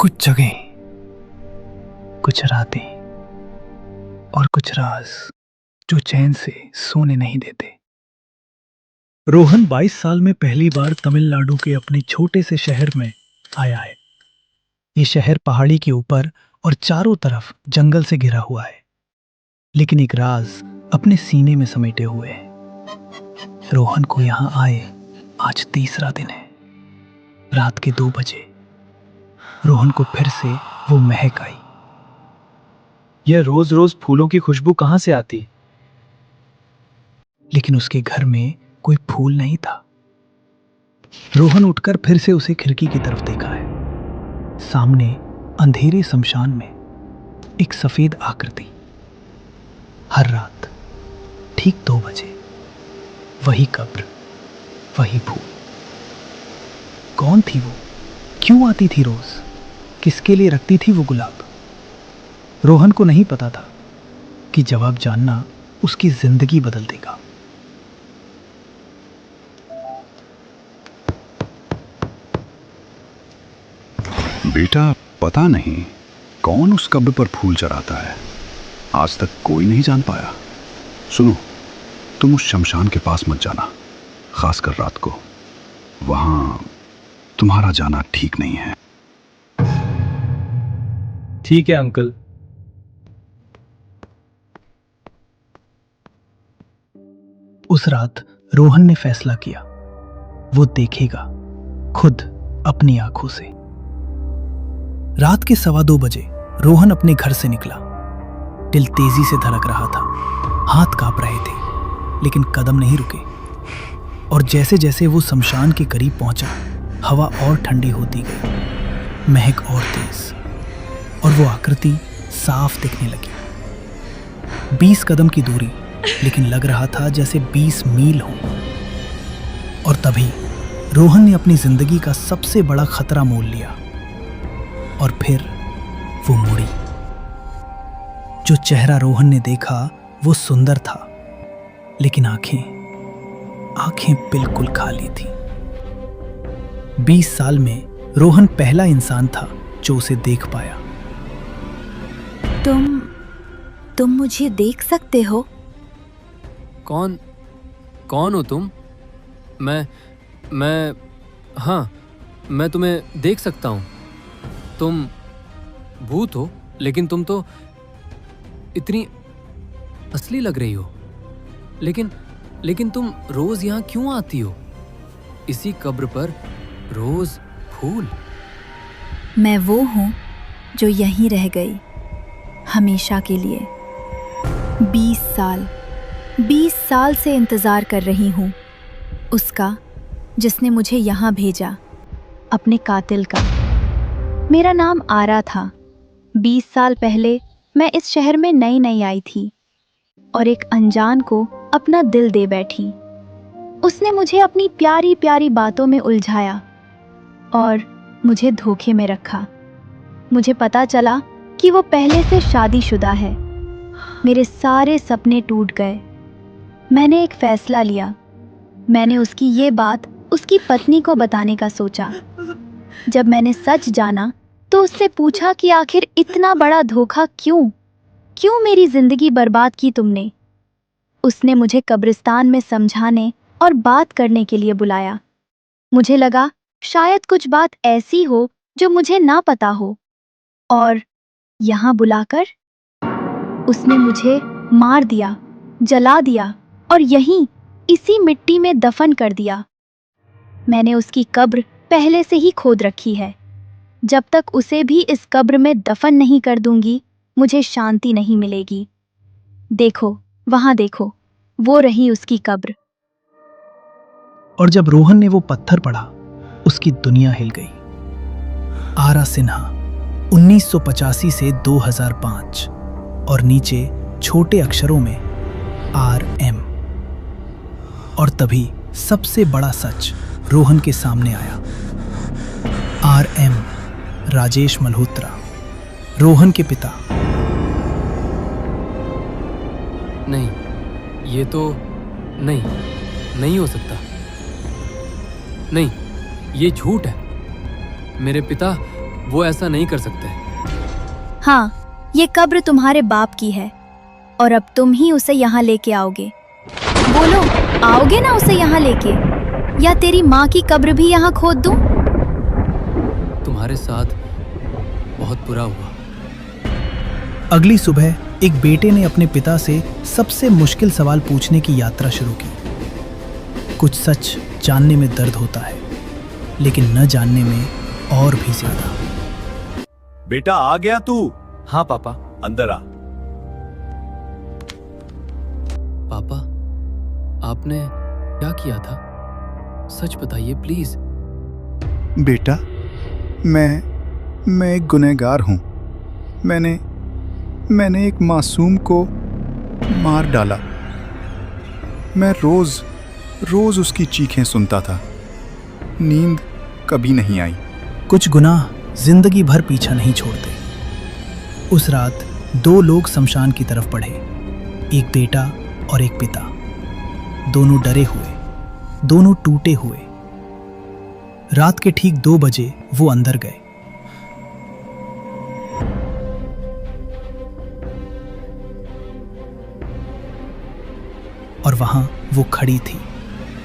कुछ जगह, कुछ रातें और कुछ राज जो चैन से सोने नहीं देते। रोहन 22 साल में पहली बार तमिलनाडु के अपने छोटे से शहर में आया है। ये शहर पहाड़ी के ऊपर और चारों तरफ जंगल से घिरा हुआ है, लेकिन एक राज अपने सीने में समेटे हुए है। रोहन को यहाँ आए आज तीसरा दिन है। रात के 2 बजे रोहन को फिर से वो महक आई। यह रोज रोज फूलों की खुशबू कहां से आती? लेकिन उसके घर में कोई फूल नहीं था। रोहन उठकर फिर से उसे खिड़की की तरफ देखा है। सामने अंधेरे शमशान में एक सफेद आकृति। हर रात ठीक 2 बजे वही कब्र, वही फूल। कौन थी वो? क्यों आती थी रोज? किसके लिए रखती थी वो गुलाब? रोहन को नहीं पता था कि जवाब जानना उसकी जिंदगी बदल देगा। बेटा, पता नहीं कौन उस कब्र पर फूल चढ़ाता है। आज तक कोई नहीं जान पाया। सुनो, तुम उस शमशान के पास मत जाना, खासकर रात को। वहां तुम्हारा जाना ठीक नहीं है। ठीक है अंकल। उस रात रोहन ने फैसला किया, वो देखेगा खुद अपनी आंखों से। रात के 2:15 बजे रोहन अपने घर से निकला। दिल तेजी से धड़क रहा था, हाथ कांप रहे थे, लेकिन कदम नहीं रुके। और जैसे जैसे वो शमशान के करीब पहुंचा, हवा और ठंडी होती गई, महक और तेज, और वो आकृति साफ दिखने लगी। 20 कदम की दूरी, लेकिन लग रहा था जैसे 20 मील हो। और तभी रोहन ने अपनी जिंदगी का सबसे बड़ा खतरा मोल लिया। और फिर वो मुड़ी। जो चेहरा रोहन ने देखा वो सुंदर था, लेकिन आंखें बिल्कुल खाली थी। 20 साल में रोहन पहला इंसान था जो उसे देख पाया। तुम मुझे देख सकते हो? कौन हो तुम? हाँ, मैं तुम्हें देख सकता हूँ। तुम भूत हो, लेकिन तुम तो इतनी असली लग रही हो। लेकिन तुम रोज यहाँ क्यों आती हो? इसी कब्र पर रोज फूल। मैं वो हूँ जो यहीं रह गई, हमेशा के लिए। 20 साल से इंतजार कर रही हूँ उसका, जिसने मुझे यहाँ भेजा, अपने कातिल का। मेरा नाम आरा था। 20 साल पहले मैं इस शहर में नई आई थी और एक अनजान को अपना दिल दे बैठी। उसने मुझे अपनी प्यारी प्यारी बातों में उलझाया और मुझे धोखे में रखा। मुझे पता चला कि वो पहले से शादीशुदा है। मेरे सारे सपने टूट गए। मैंने एक फैसला लिया। मैंने उसकी ये बात उसकी पत्नी को बताने का सोचा। जब मैंने सच जाना तो उससे पूछा कि आखिर इतना बड़ा धोखा क्यों मेरी जिंदगी बर्बाद की तुमने। उसने मुझे कब्रिस्तान में समझाने और बात करने के लिए बुलाया। मुझे लगा शायद कुछ बात ऐसी हो जो मुझे ना पता हो, और यहाँ बुलाकर उसने मुझे मार दिया, जला दिया और यहीं इसी मिट्टी में दफन कर दिया। मैंने उसकी कब्र पहले से ही खोद रखी है। जब तक उसे भी इस कब्र में दफन नहीं कर दूंगी, मुझे शांति नहीं मिलेगी। देखो, वहां देखो, वो रही उसकी कब्र। और जब रोहन ने वो पत्थर पढ़ा, उसकी दुनिया हिल गई। आरा सिन्हा, 1985 से 2005, और नीचे छोटे अक्षरों में RM। और तभी सबसे बड़ा सच रोहन के सामने आया। RM राजेश मल्होत्रा, रोहन के पिता। नहीं, ये तो नहीं हो सकता। नहीं, ये झूठ है। मेरे पिता वो ऐसा नहीं कर सकते। हाँ, ये कब्र तुम्हारे बाप की है और अब तुम ही उसे यहाँ लेके आओगे। बोलो, आओगे ना उसे यहाँ लेके, या तेरी माँ की कब्र भी यहाँ खोद दूं? तुम्हारे साथ बहुत बुरा हुआ। अगली सुबह एक बेटे ने अपने पिता से सबसे मुश्किल सवाल पूछने की यात्रा शुरू की। कुछ सच जानने में दर्द होता है, लेकिन न जानने में और भी ज्यादा। बेटा आ गया तू? हाँ पापा। अंदर आ। पापा, आपने क्या किया था? सच बताइए प्लीज। बेटा, मैं एक गुनहगार हूं। मैंने एक मासूम को मार डाला। मैं रोज उसकी चीखें सुनता था। नींद कभी नहीं आई। कुछ गुनाह जिंदगी भर पीछा नहीं छोड़ते। उस रात दो लोग शमशान की तरफ बढ़े, एक बेटा और एक पिता। दोनों डरे हुए, दोनों टूटे हुए। रात के ठीक 2 बजे वो अंदर गए। और वहां वो खड़ी थी,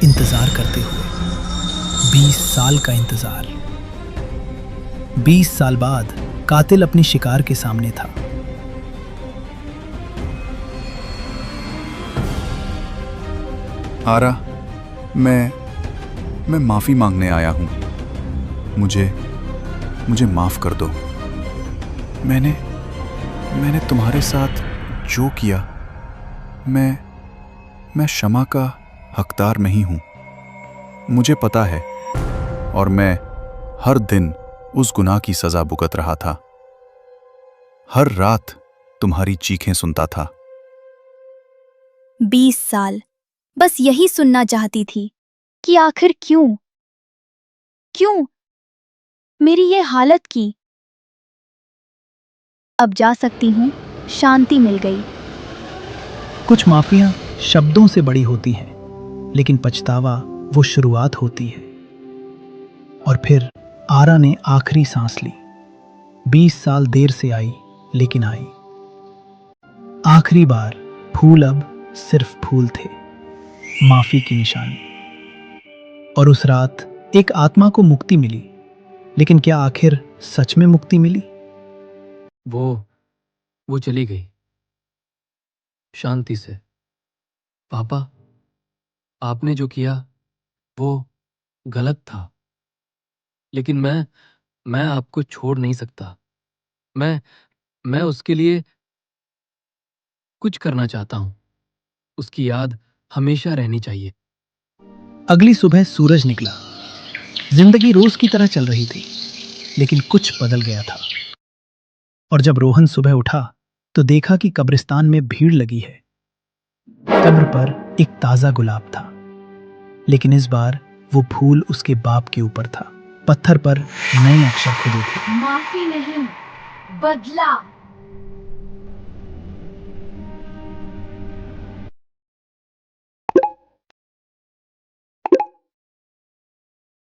इंतजार करते हुए। 20 साल का इंतजार। 20 साल बाद कातिल अपनी शिकार के सामने था। आरा, मैं माफी मांगने आया हूं। मुझे माफ कर दो। मैंने तुम्हारे साथ जो किया, मैं क्षमा का हकदार नहीं हूं। मुझे पता है, और मैं हर दिन उस गुनाह की सजा भुगत रहा था। हर रात तुम्हारी चीखें सुनता था। 20 साल, बस यही सुनना चाहती थी कि आखिर क्यों मेरी ये हालत की। अब जा सकती हूँ, शांति मिल गई। कुछ माफियां शब्दों से बड़ी होती हैं, लेकिन पछतावा वो शुरुआत होती है। और फिर आरा ने आखिरी सांस ली। 20 साल देर से आई, लेकिन आई। आखिरी बार फूल अब सिर्फ फूल थे, माफी की निशानी। और उस रात एक आत्मा को मुक्ति मिली, लेकिन क्या आखिर सच में मुक्ति मिली? वो चली गई शांति से। पापा, आपने जो किया वो गलत था, लेकिन मैं आपको छोड़ नहीं सकता। मैं उसके लिए कुछ करना चाहता हूं। उसकी याद हमेशा रहनी चाहिए। अगली सुबह सूरज निकला। जिंदगी रोज की तरह चल रही थी, लेकिन कुछ बदल गया था। और जब रोहन सुबह उठा तो देखा कि कब्रिस्तान में भीड़ लगी है। कब्र पर एक ताजा गुलाब था, लेकिन इस बार वो फूल उसके बाप के ऊपर था। पत्थर पर नए अक्षर खुदे थे। माफी नहीं, बदला।